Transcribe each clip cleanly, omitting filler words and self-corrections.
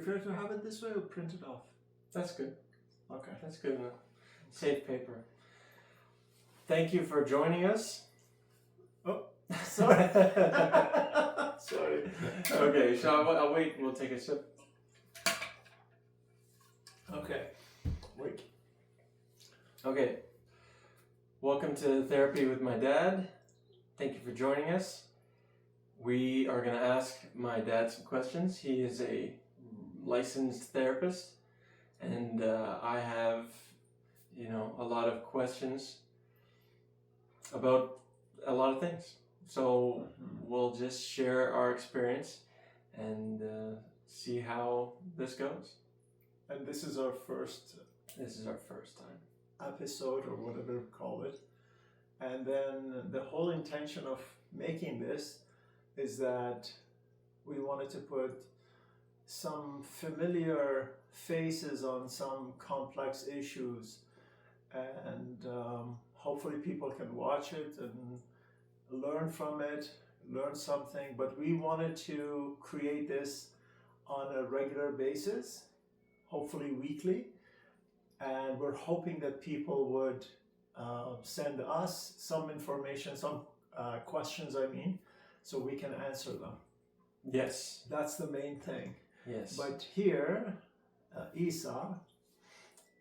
prefer to have it this way or print it off? That's good. Okay. That's good enough. Safe paper. Thank you for joining us. Oh, sorry. Sorry. Okay, so I'll wait. We'll take a sip. Okay. Wait. Okay. Welcome to Therapy with my dad. Thank you for joining us. We are going to ask my dad some questions. He is a licensed therapist, and I have, a lot of questions about a lot of things. So we'll just share our experience and see how this goes. And this is our first time. episode, or whatever we call it. And then the whole intention of making this is that we wanted to put some familiar faces on some complex issues, and hopefully people can watch it and learn from it, learn something. But we wanted to create this on a regular basis, hopefully weekly, and we're hoping that people would send us some information, some questions, so we can answer them. Yes. That's the main thing. Yes. But here, Isa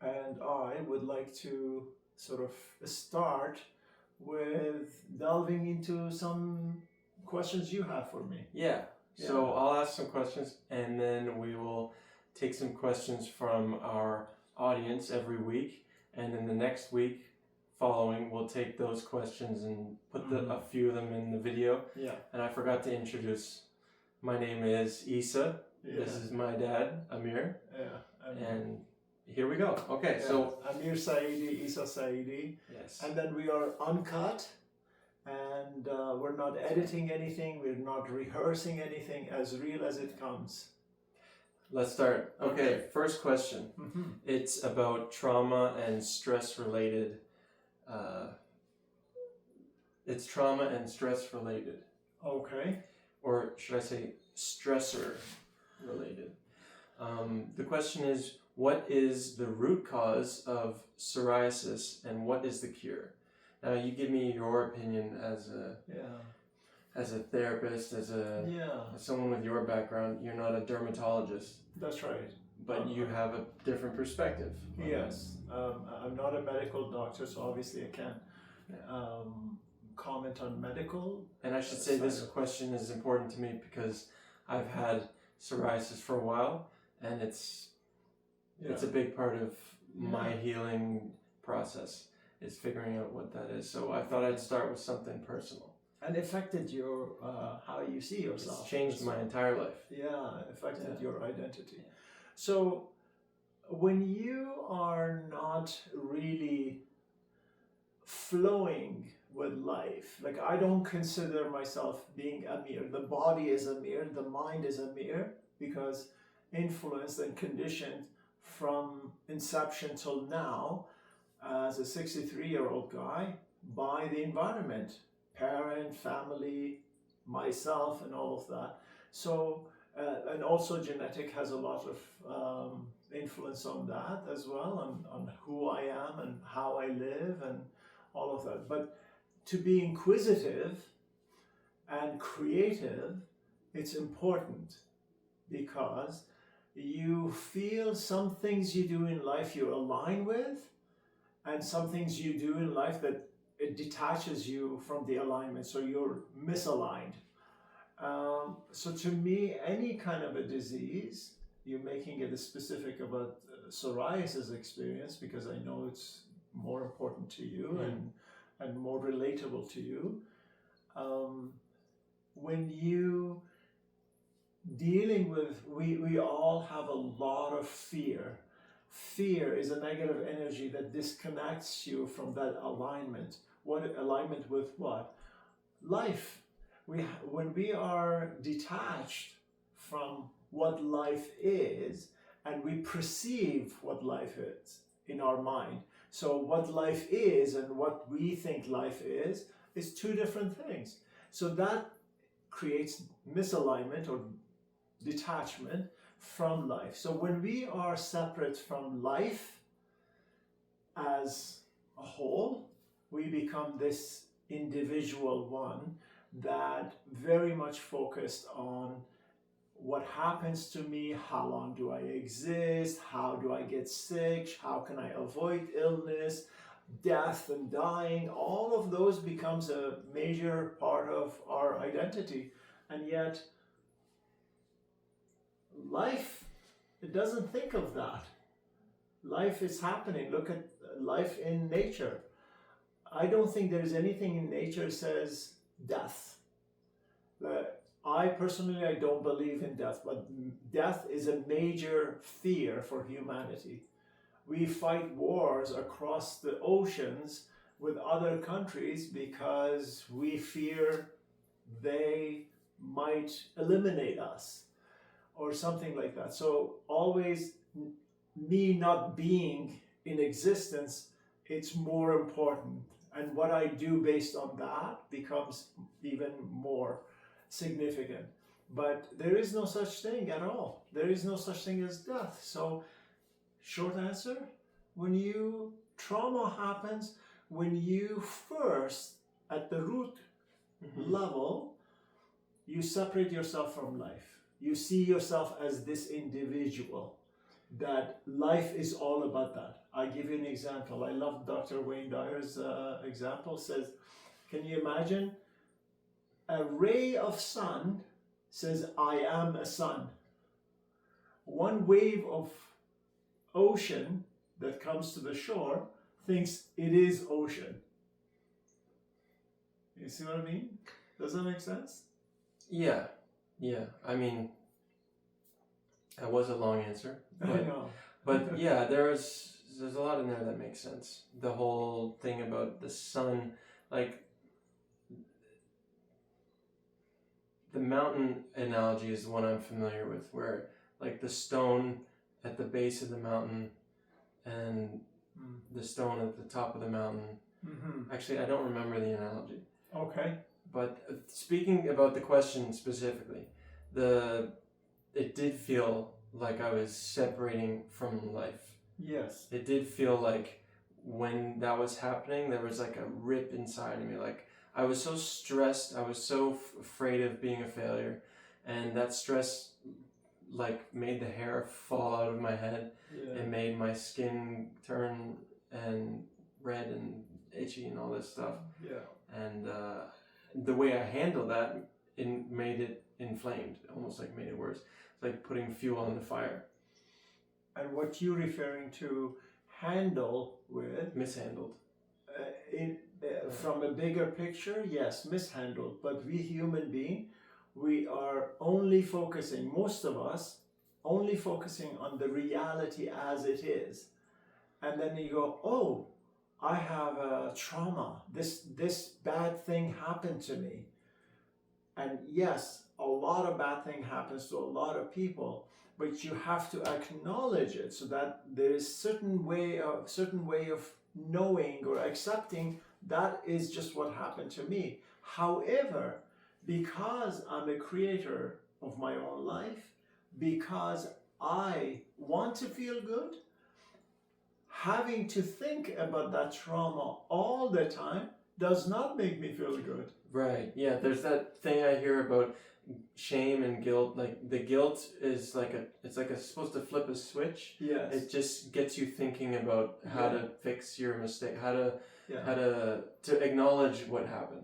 and I would like to sort of start with delving into some questions you have for me. Yeah. So I'll ask some questions, and then we will take some questions from our audience every week, and in the next week following we'll take those questions and put a few of them in the video. Yeah. And I forgot to introduce, my name is Isa. This is my dad, Amir. Yeah. And here we go. Okay, so Amir Saidi, Isa Saidi. yes. And then we are uncut, and we're not editing anything, we're not rehearsing anything, as real as it comes. Let's start. Okay, first question. It's about trauma and stress related. It's trauma and stress related. Okay. Or should I say stressor related. The question is, what is the root cause of psoriasis and what is the cure? Now you give me your opinion as a therapist, as someone with your background. You're not a dermatologist. That's right. But you have a different perspective. Yes. I'm not a medical doctor, so obviously I can't comment on medical. And I should say this question is important to me because I've had psoriasis for a while, and it's a big part of my healing process, is figuring out what that is. So I thought I'd start with something personal. And affected your how you see yourself. It's changed my entire life. Yeah, affected your identity. Yeah. So when you are not really flowing with life, like I don't consider myself being a mirror. The body is a mirror, the mind is a mirror, because influenced and conditioned from inception till now as a 63-year-old guy by the environment, parent, family, myself, and all of that. So, and also genetic has a lot of influence on that as well, on who I am and how I live and all of that. But to be inquisitive and creative, it's important, because you feel some things you do in life you align with, and some things you do in life that it detaches you from the alignment, so you're misaligned. So to me, any kind of a disease, you're making it specific about psoriasis experience, because I know it's more important to you and more relatable to you. When you dealing with, we all have a lot of fear. Fear is a negative energy that disconnects you from that alignment. What alignment with what? Life. When we are detached from what life is, and we perceive what life is in our mind. So what life is and what we think life is two different things. So that creates misalignment or detachment from life. So when we are separate from life as a whole, we become this individual one that very much focused on what happens to me, how long do I exist, how do I get sick, how can I avoid illness, death and dying. All of those becomes a major part of our identity. And yet life, it doesn't think of that. Life is happening. Look at life in nature. I don't think there's anything in nature says death. I personally, I don't believe in death, but death is a major fear for humanity. We fight wars across the oceans with other countries because we fear they might eliminate us or something like that. So always me not being in existence, it's more important. And what I do based on that becomes even more significant. But there is no such thing at all. There is no such thing as death. So short answer, trauma happens when you first, at the root level, you separate yourself from life. You see yourself as this individual, that life is all about that. I give you an example. I love Dr. Wayne Dyer's example. Says, can you imagine a ray of sun says, I am a sun. One wave of ocean that comes to the shore thinks it is ocean. You see what I mean? Does that make sense? Yeah. I mean, that was a long answer. I know. But yeah, there's a lot in there that makes sense. The whole thing about the sun, like the mountain analogy is the one I'm familiar with, where like the stone at the base of the mountain and the stone at the top of the mountain. Actually, I don't remember the analogy. Okay. But speaking about the question specifically, it did feel like I was separating from life. Yes. It did feel like when that was happening, there was like a rip inside of me. Like I was so stressed. I was so afraid of being a failure. And that stress like made the hair fall out of my head. Yeah. It made my skin turn and red and itchy and all this stuff. Yeah. And the way I handled that made it inflamed, almost like made it worse. It's like putting fuel on the fire. And what you're referring to handle with? Mishandled. From a bigger picture, yes, mishandled. But we human beings, we are only focusing, most of us, only focusing on the reality as it is. And then you go, oh, I have a trauma. This bad thing happened to me. And yes, a lot of bad thing happens to a lot of people, but you have to acknowledge it so that there is certain way of knowing or accepting that is just what happened to me. However, because I'm a creator of my own life, because I want to feel good, having to think about that trauma all the time does not make me feel good. Right. Yeah. There's that thing I hear about shame and guilt. Like the guilt is it's supposed to flip a switch. Yes. It just gets you thinking about how to fix your mistake, how to acknowledge what happened,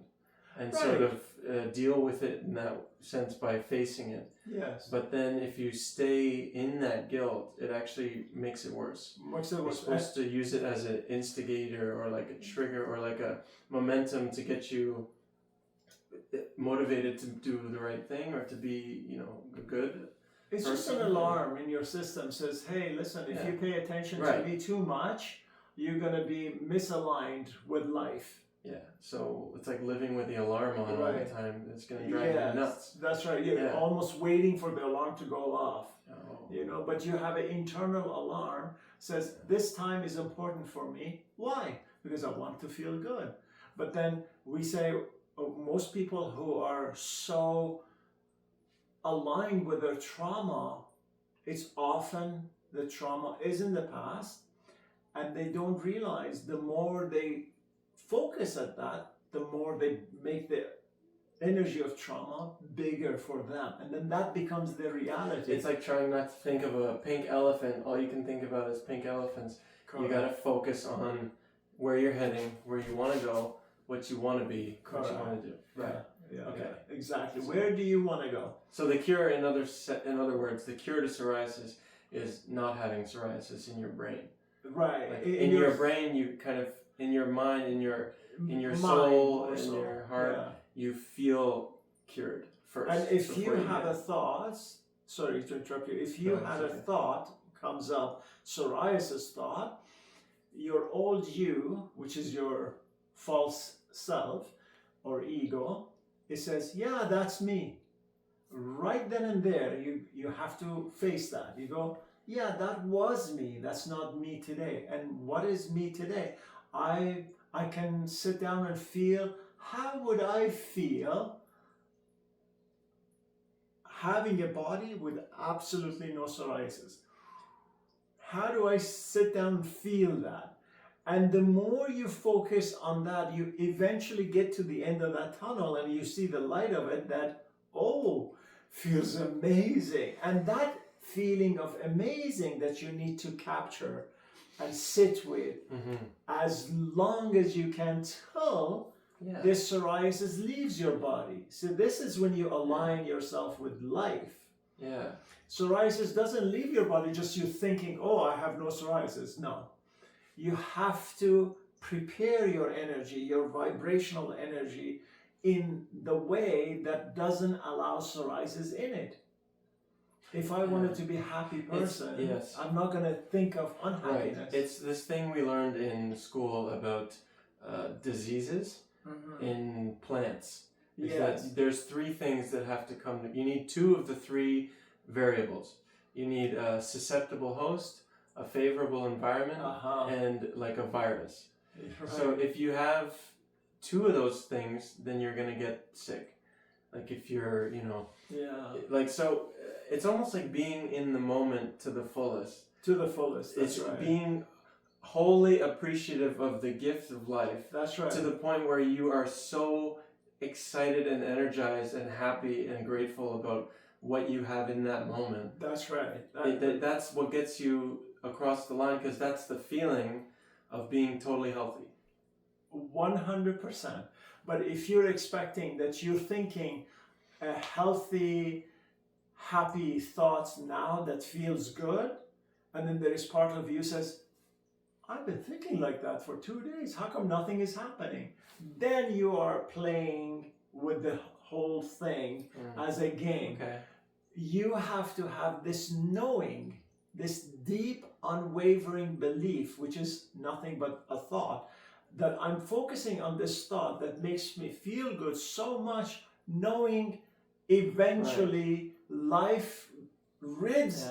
and sort of deal with it in that sense by facing it. Yes. But then if you stay in that guilt, it actually makes it worse. You're supposed to use it as an instigator or like a trigger or like a momentum to get you motivated to do the right thing or to be, good. It's just an alarm in your system says, hey, listen, if you pay attention to me too much, you're going to be misaligned with life. Yeah, so it's like living with the alarm on all the time. It's going to drive you nuts. That's right. You're almost waiting for the alarm to go off. Oh. But you have an internal alarm says, this time is important for me. Why? Because I want to feel good. But then we say, most people who are so aligned with their trauma, it's often the trauma is in the past, and they don't realize the more they focus at that, the more they make the energy of trauma bigger for them, and then that becomes their reality. It's like trying not to think of a pink elephant. All you can think about is pink elephants. Correct. You got to focus on where you're heading, where you want to go, what you want to be, what you want to do. Right. Yeah. Okay. Yeah, exactly. Where do you want to go? So the cure, in other words, the cure to psoriasis is not having psoriasis in your brain. Right. Like in your brain, you kind of, in your mind, in your soul, in your heart, you feel cured first. And if you have a thought, sorry to interrupt you, if you had a thought comes up, psoriasis thought, your old you, which is your false self or ego, it says, yeah, that's me. Right then and there, you have to face that. You go, yeah, that was me. That's not me today. And what is me today? I can sit down and feel, how would I feel having a body with absolutely no psoriasis? How do I sit down and feel that? And the more you focus on that, you eventually get to the end of that tunnel and you see the light of it that, oh, feels amazing. And that feeling of amazing that you need to capture and sit with as long as you can till this psoriasis leaves your body. So this is when you align yourself with life. Yeah. Psoriasis doesn't leave your body just you thinking, oh, I have no psoriasis. No. You have to prepare your energy, your vibrational energy, in the way that doesn't allow psoriasis in it. If I wanted to be a happy person, I'm not going to think of unhappiness. Right. It's this thing we learned in school about diseases in plants. Is that there's three things that have to come. You need two of the three variables. You need a susceptible host, a favorable environment, and like a virus. Right. So if you have two of those things, then you're going to get sick. Like if you're, like, so it's almost like being in the moment to the fullest. To the fullest, that's it's right. Being wholly appreciative of the gift of life. That's right. To the point where you are so excited and energized and happy and grateful about what you have in that moment. That's right. That's what gets you across the line, because that's the feeling of being totally healthy. 100%. But if you're expecting that you're thinking a healthy, happy thoughts now that feels good, and then there is part of you says, I've been thinking like that for 2 days. How come nothing is happening? Then you are playing with the whole thing as a game. Okay. You have to have this knowing, this deep, unwavering belief, which is nothing but a thought, that I'm focusing on this thought that makes me feel good so much, knowing eventually life rids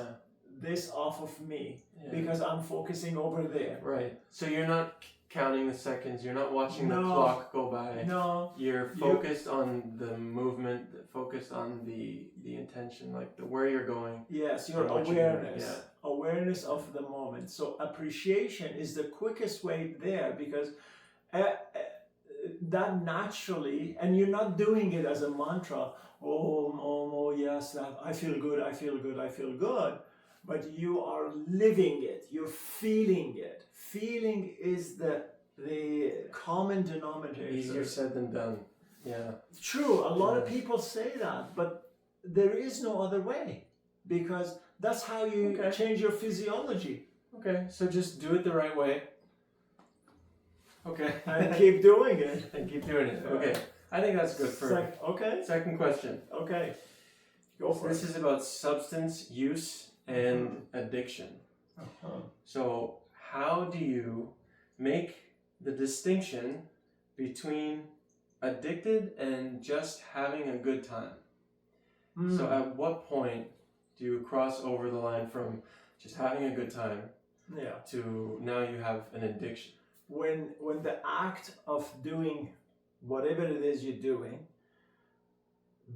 this off of me because I'm focusing over there. Right. So you're not counting the seconds, you're not watching the clock go by. No. You're focused on the movement, focused on the intention, like where you're going. Yes, your awareness. Awareness of the moment. So appreciation is the quickest way there, because that naturally, and you're not doing it as a mantra, oh yes, I feel good, I feel good, I feel good. But you are living it, you're feeling it. Feeling is the common denominator. Easier said than done. Yeah. True, a lot of people say that, but there is no other way, because that's how you change your physiology. Okay, so just do it the right way. Okay. And keep doing it. And keep doing it. Okay. I think that's good for second question. Okay. Go for it. This is about substance use and addiction. So how do you make the distinction between addicted and just having a good time? So at what point do you cross over the line from just having a good time to now you have an addiction? When the act of doing whatever it is you're doing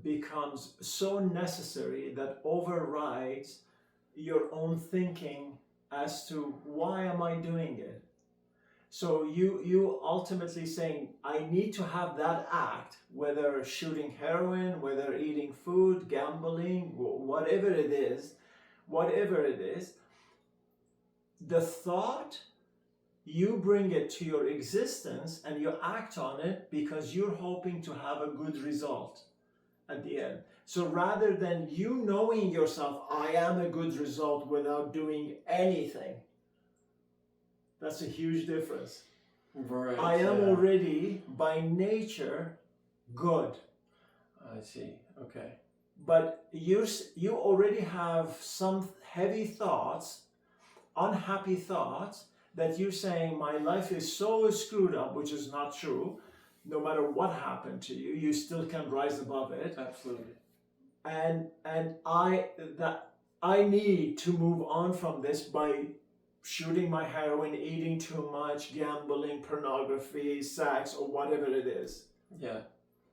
becomes so necessary that overrides your own thinking as to why am I doing it. So you ultimately saying, I need to have that act, whether shooting heroin, whether eating food, gambling, whatever it is, the thought, you bring it to your existence and you act on it because you're hoping to have a good result at the end. So rather than you knowing yourself, I am a good result without doing anything, that's a huge difference. Right. I am already by nature good. I see. Okay. But you already have some heavy thoughts, unhappy thoughts, that you're saying my life is so screwed up, which is not true. No matter what happened to you, you still can rise above it. Absolutely. And I need to move on from this by shooting my heroin, eating too much, gambling, pornography, sex, or whatever it is. Yeah.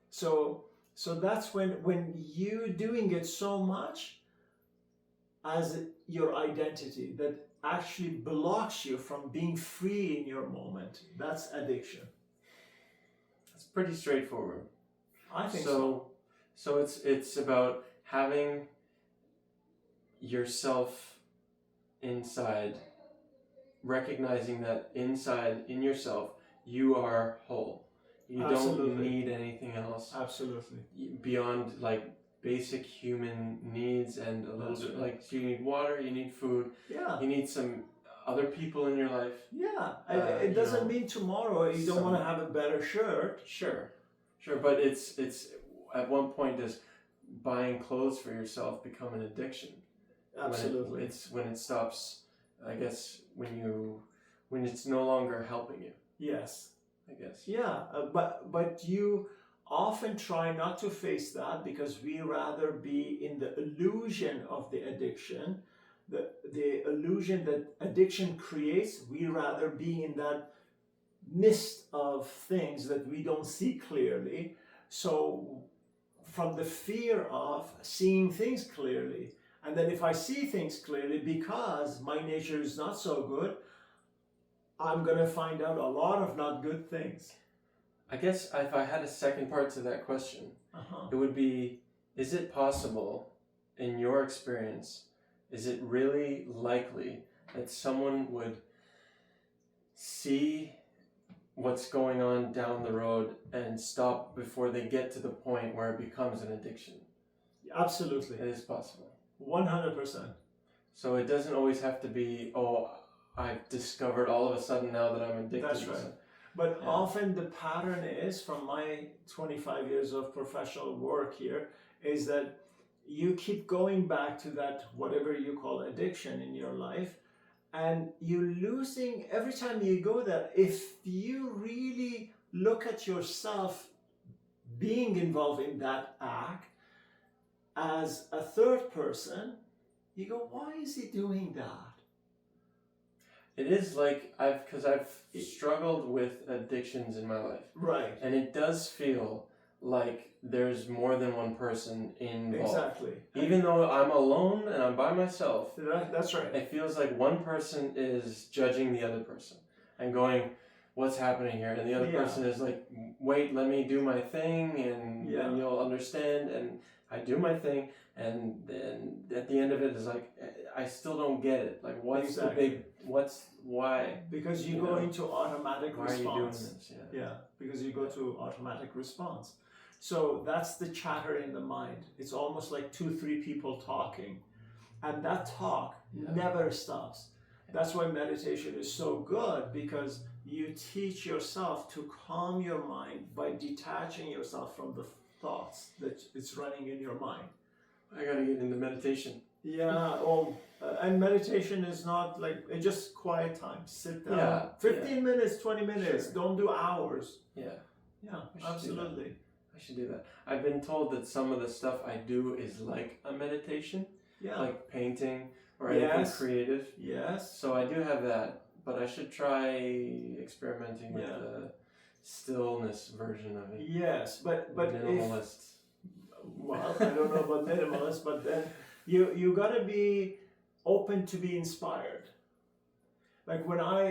So that's when you doing it so much as your identity that actually blocks you from being free in your moment. That's addiction. It's pretty straightforward. I think so. So it's about having yourself inside, recognizing that inside in yourself you are whole. You Absolutely. don't need anything else. Absolutely. Beyond like basic human needs and a little bit like you need water, you need food, Yeah. you need some other people in your life. Yeah. It doesn't mean tomorrow you don't want to have a better shirt. Sure, but it's at one point does buying clothes for yourself become an addiction? Absolutely. When it stops, I guess, when it's no longer helping you. Yes. I guess. Yeah, but you often try not to face that because we rather be in the illusion of the addiction, the illusion that addiction creates. We rather be in that mist of things that we don't see clearly. So from the fear of seeing things clearly, and then if I see things clearly because my nature is not so good, I'm going to find out a lot of not good things. I guess if I had a second part to that question, it would be, is it possible, in your experience, is it really likely that someone would see what's going on down the road and stop before they get to the point where it becomes an addiction? Absolutely. It is possible. 100%. So it doesn't always have to be, I've discovered all of a sudden now that I'm addicted. That's right. But often the pattern is, from my 25 years of professional work here, is that you keep going back to that, whatever you call addiction in your life, and you're losing every time you go there. If you really look at yourself being involved in that act as a third person, you go, why is he doing that? It is like I've struggled with addictions in my life. Right. And it does feel like there's more than one person involved. Exactly. Even though I'm alone and I'm by myself. That's right. It feels like one person is judging the other person and going, what's happening here? And the other person is like, wait, let me do my thing and then you'll understand. And I do my thing, and then at the end of it is like, I still don't get it. Like, what's the big, why? Because you go into automatic response. Why are you doing this? Yeah, because you go to automatic response. So that's the chatter in the mind. It's almost like 2-3 people talking. And that talk never stops. That's why meditation is so good, because you teach yourself to calm your mind by detaching yourself from the thoughts that it's running in your mind. I gotta get into meditation. Yeah, and meditation is not like, it's just quiet time. Sit down. 15 minutes, 20 minutes. Sure. Don't do hours. Yeah, absolutely. I should do that. I've been told that some of the stuff I do is like a meditation. Yeah. Like painting or anything creative. Yes. So I do have that, but I should try experimenting with the stillness version of it. Yes, but Well, I don't know about minimalist, but then you gotta be open to be inspired. Like when I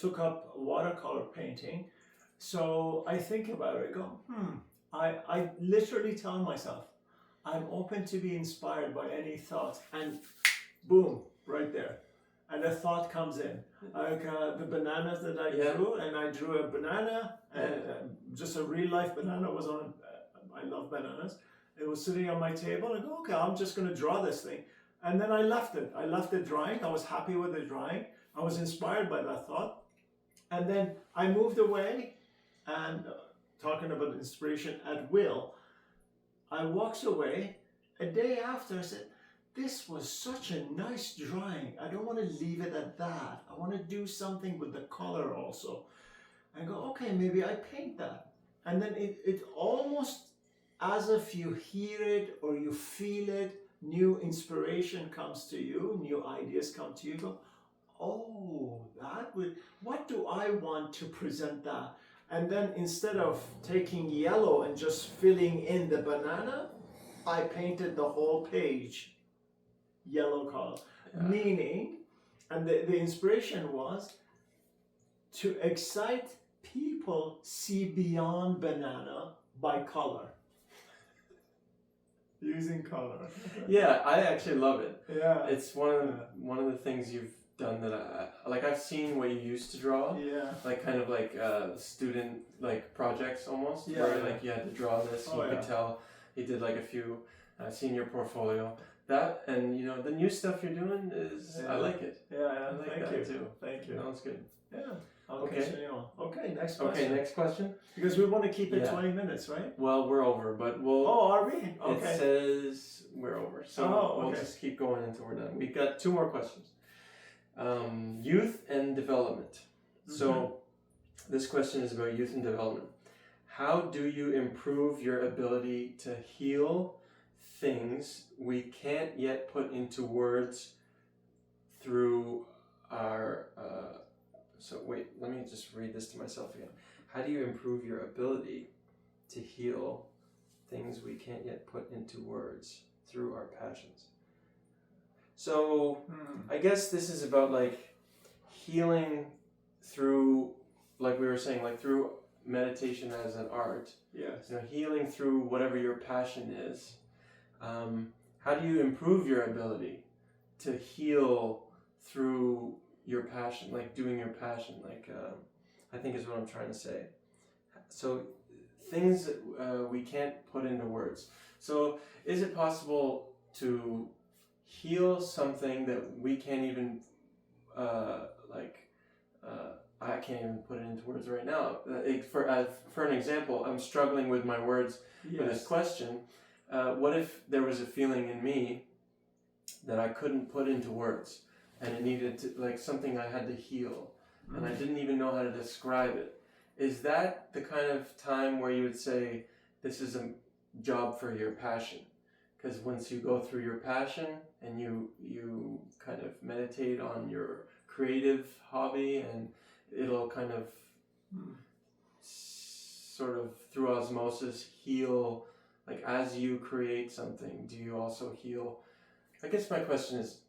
took up watercolor painting, so I think about it, I go, I literally tell myself, I'm open to be inspired by any thought, and boom, right there. And a thought comes in, like the bananas that I drew, and I drew a banana, and just a real life banana was on, I love bananas. It was sitting on my table, and I go, okay, I'm just gonna draw this thing. And then I left it. I left the drawing. I was happy with the drawing. I was inspired by that thought. And then I moved away, and talking about inspiration at will, I walked away. A day after, I said, this was such a nice drawing. I don't want to leave it at that. I want to do something with the color also. I go, okay, maybe I paint that. And then it almost as if you hear it or you feel it, new inspiration comes to you, new ideas come to you. You go, oh, what do I want to present that? And then instead of taking yellow and just filling in the banana, I painted the whole page yellow color. Meaning, and the inspiration was to excite people see beyond banana by color. Using color. Yeah, I actually love it. Yeah. It's one of the things you've done that I've seen what you used to draw. Yeah. Like kind of like student like projects almost. Yeah. Where like you had to draw this. You could tell he did like a few. Seen your portfolio. That and the new stuff you're doing is I like it. Yeah. I like Thank that you. too. Thank you. That was good. Yeah. I'll Okay. continue on. Okay, next question. Okay, next question. Because we want to keep it 20 minutes, right? Well, we're over, but we'll. Oh, are we? It Okay. says we're over, so we'll okay. just keep going until we're done. We've got 2 more questions. Youth and development. So, this question is about youth and development. How do you improve your ability to heal things we can't yet put into words through our... So wait, let me just read this to myself again. How do you improve your ability to heal things we can't yet put into words through our passions? So I guess this is about like healing through, like we were saying, like through meditation as an art. Yes. Healing through whatever your passion is. How do you improve your ability to heal through your passion, like doing your passion, like I think is what I'm trying to say. So things that we can't put into words. So is it possible to heal something that we can't even I can't even put it into words right now. For an example, I'm struggling with my words for this question. What if there was a feeling in me that I couldn't put into words, and it needed to, like, something I had to heal, and I didn't even know how to describe it? Is that the kind of time where you would say, this is a job for your passion? Because once you go through your passion and you kind of meditate on your creative hobby, and it'll kind of sort of through osmosis heal, like as you create something, do you also heal? I guess my question is,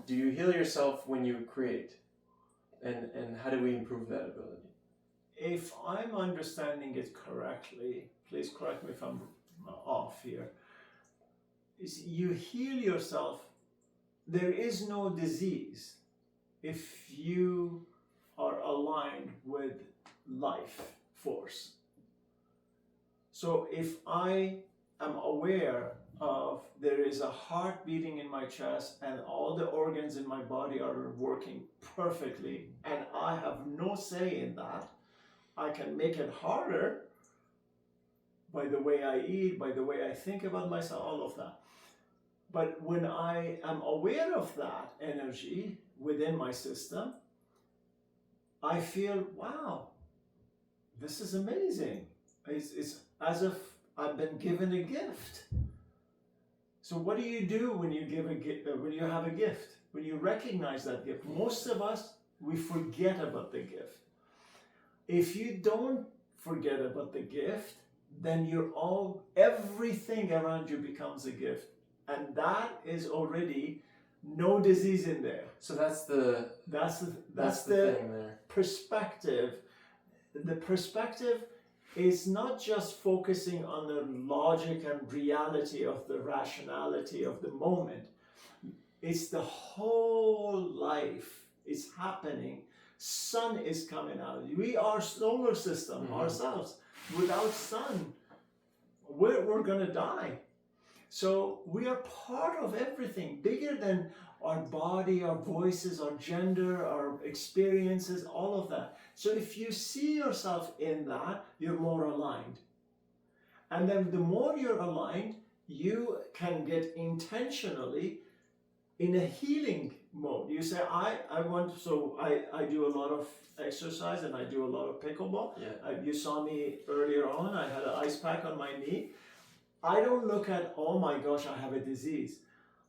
do you heal yourself when you create? And how do we improve that ability? If I'm understanding it correctly, please correct me if I'm off here, is you heal yourself. There is no disease if you are aligned with life force. So if I am aware of there is a heart beating in my chest and all the organs in my body are working perfectly and I have no say in that, I can make it harder by the way I eat, by the way I think about myself, all of that. But when I am aware of that energy within my system, I feel, wow, this is amazing. It's as if I've been given a gift. So what do you do when you give a gift, when you have a gift, when you recognize that gift? Most of us, we forget about the gift. If you don't forget about the gift, then everything around you becomes a gift. And that is already No disease in there. So that's the That's the thing there. perspective. The perspective is not just focusing on the logic and reality of the rationality of the moment. It's the whole life is happening. Sun is coming out. We are solar system ourselves. Without sun, we're gonna die. So we are part of everything, bigger than our body, our voices, our gender, our experiences, all of that. So if you see yourself in that, you're more aligned. And then the more you're aligned, you can get intentionally in a healing mode. You say, I do a lot of exercise and I do a lot of pickleball. Yeah. You saw me earlier on, I had an ice pack on my knee. I don't look at, oh my gosh, I have a disease.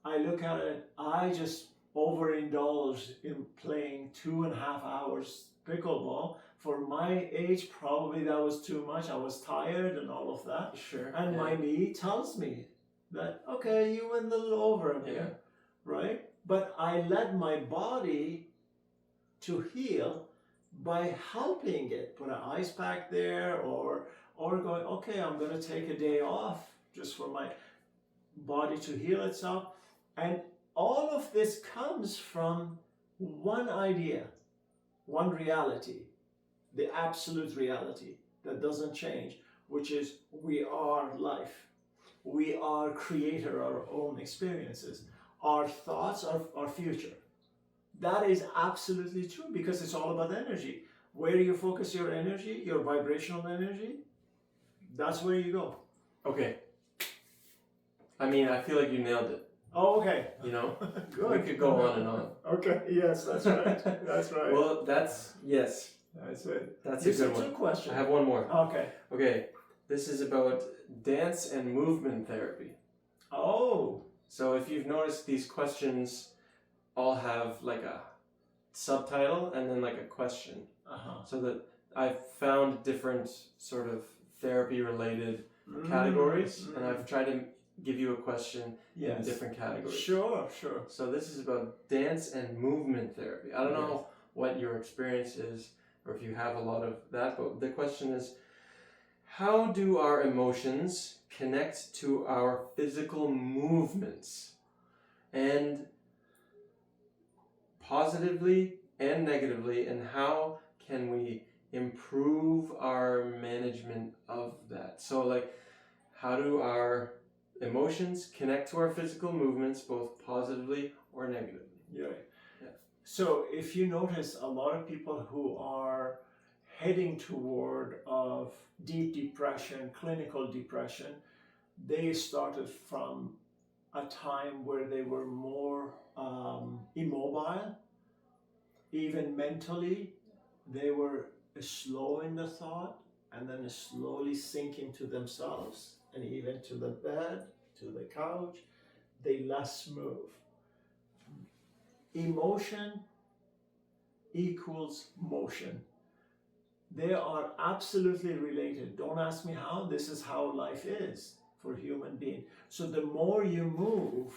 I look at it, I just overindulged in playing 2.5 hours pickleball. For my age, probably that was too much. I was tired and all of that. Sure. And my knee tells me that, okay, you went a little over a bit, right? But I led my body to heal by helping it. Put an ice pack there or going, okay, I'm going to take a day off just for my body to heal itself. And all of this comes from one idea, one reality, the absolute reality that doesn't change, which is we are life. We are creator of our own experiences. Our thoughts are our future. That is absolutely true because it's all about energy. Where you focus your energy, your vibrational energy, that's where you go. Okay. I mean, I feel like you nailed it. Oh, okay. You know? Good. We could go on and on. Okay, yes, that's right. That's right. Well, yes. That's it. That's This a good is one. a question. I have one more. Okay. Okay. This is about dance and movement therapy. Oh. So if you've noticed, these questions all have like a subtitle and then like a question. So that I've found different sort of therapy related categories and I've tried to give you a question in different categories. Sure. So this is about dance and movement therapy. I don't know what your experience is or if you have a lot of that, but the question is, how do our emotions connect to our physical movements? And positively and negatively, and how can we improve our management of that? So like, how do our emotions connect to our physical movements, both positively or negatively? Yeah. So if you notice, a lot of people who are heading toward of deep depression, clinical depression, they started from a time where they were more immobile, even mentally. They were slow in the thought and then slowly sink into themselves and even to the bed, to the couch. They less move. Emotion equals motion. They are absolutely related. Don't ask me how. This is how life is for human being. So the more you move,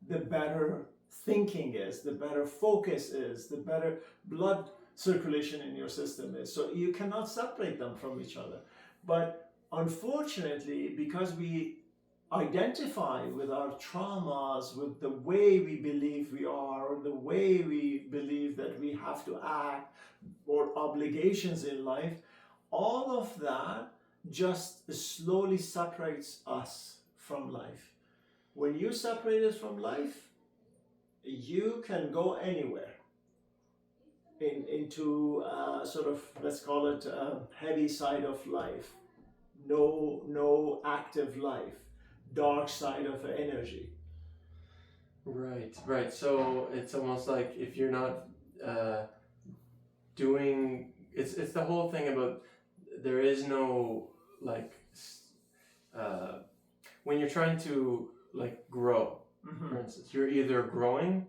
the better thinking is, the better focus is, the better blood circulation in your system is. So you cannot separate them from each other. But unfortunately, because we identify with our traumas, with the way we believe we are, or the way we believe that we have to act, or obligations in life, all of that just slowly separates us from life. When you separate us from life, you can go anywhere into sort of, let's call it heavy side of life, no active life, dark side of energy. Right. So it's almost like if you're not doing, it's the whole thing about there is no like when you're trying to like grow, for instance, you're either growing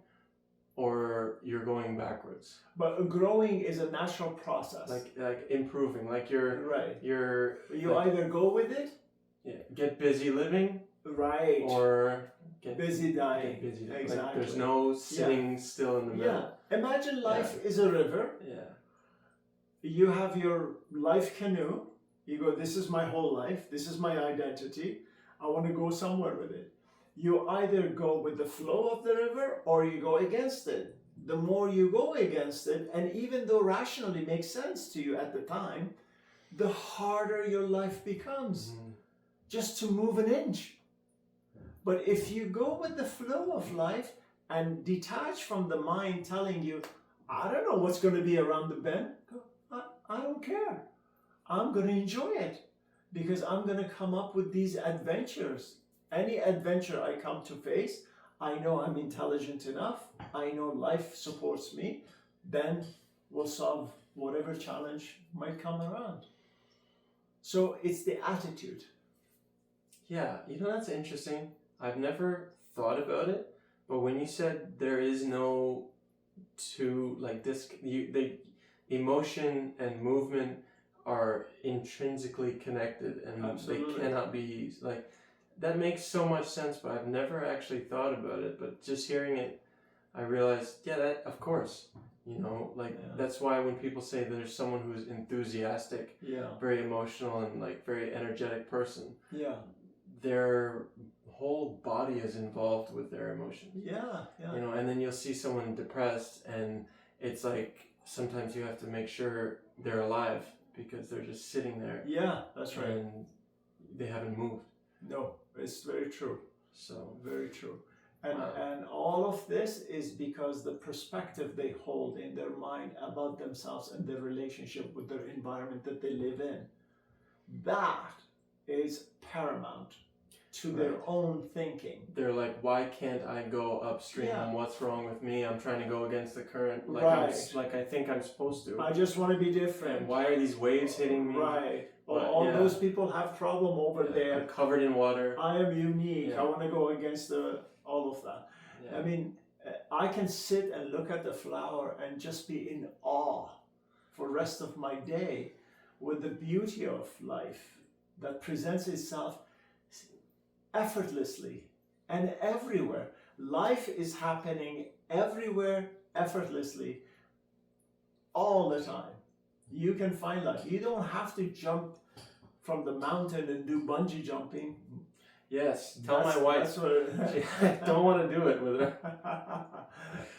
or you're going backwards. But growing is a natural process. Like improving, like you like, either go with it, get busy living, right, or busy dying. Get busy. Exactly. Like there's no sitting still in the middle. Yeah. Imagine life is a river. Yeah. You have your life canoe. You go, this is my whole life. This is my identity. I want to go somewhere with it. You either go with the flow of the river or you go against it. The more you go against it, and even though rationally makes sense to you at the time, the harder your life becomes just to move an inch. But if you go with the flow of life and detach from the mind telling you, I don't know what's going to be around the bend, I don't care. I'm going to enjoy it because I'm going to come up with these adventures. Any adventure I come to face, I know I'm intelligent enough. I know life supports me. Then we'll solve whatever challenge might come around. So it's the attitude. Yeah, that's interesting. I've never thought about it, but when you said there is no emotion and movement are intrinsically connected and Absolutely. They cannot be that makes so much sense, but I've never actually thought about it. But just hearing it, I realized, that of course, that's why when people say there's someone who's enthusiastic, very emotional and very energetic person, their whole body is involved with their emotions. And then you'll see someone depressed and it's sometimes you have to make sure they're alive because they're just sitting there. Yeah, that's right. And they haven't moved. No, it's very true. So very true. And all of this is because the perspective they hold in their mind about themselves and their relationship with their environment that they live in. That is paramount to their own thinking. They're like, why can't I go upstream? What's wrong with me? I'm trying to go against the current. I think I'm supposed to. I just want to be different. And why are these waves hitting me? Right. Well, all those people have problem over there. I'm covered in water. I am unique. I want to go against all of that. I mean, I can sit and look at the flower and just be in awe for the rest of my day with the beauty of life that presents itself effortlessly and everywhere. Life is happening everywhere effortlessly all the time. You can find life. You don't have to jump from the mountain and do bungee jumping. Yes, tell my wife. I don't want to do it with her.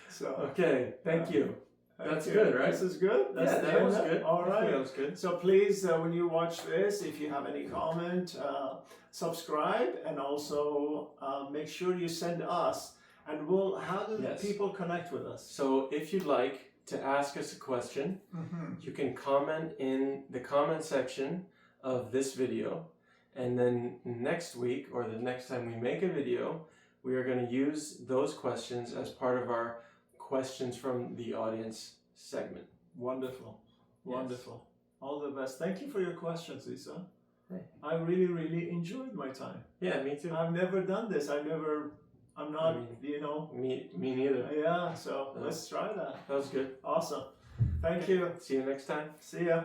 So okay, thank you. That's good, right? This is good? That was good. All right. That was good. So please, when you watch this, if you have any comment, subscribe, and also make sure you send us. And how do people connect with us? So if you'd like to ask us a question, you can comment in the comment section of this video. And then next week, or the next time we make a video, we are going to use those questions as part of our questions from the audience segment. Wonderful. Wonderful. All the best. Thank you for your questions, Lisa. Hey. I really, really enjoyed my time. Yeah, me too. I've never done this. I'm not, Me neither. Yeah, so let's try that. That was good. Awesome. Thank you. See you next time. See ya.